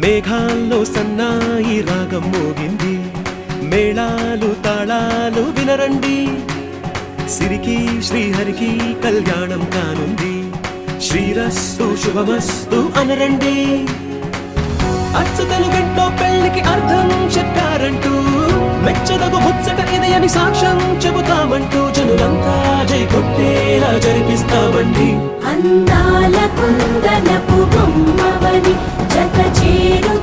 మేఘాల్లో సన్నాయి రాగం మోగింది, మేళాలు తాళాలు వినరండి. సిరికి శ్రీహరికి కళ్యాణం కానుంది, శ్రీరస్తు శుభమస్తు అనరండి. అచ్చతలు గంటో పెళ్లికి అర్థం చెప్పారంటూ, మెచ్చదగు ముచ్చట ఇది అని సాక్ష్యం చెబుతామంటూ, జనులంతా జై కొట్టేలా జరిపిస్తామండి. అందాల కుందనపు బొమ్మవని జత చేరు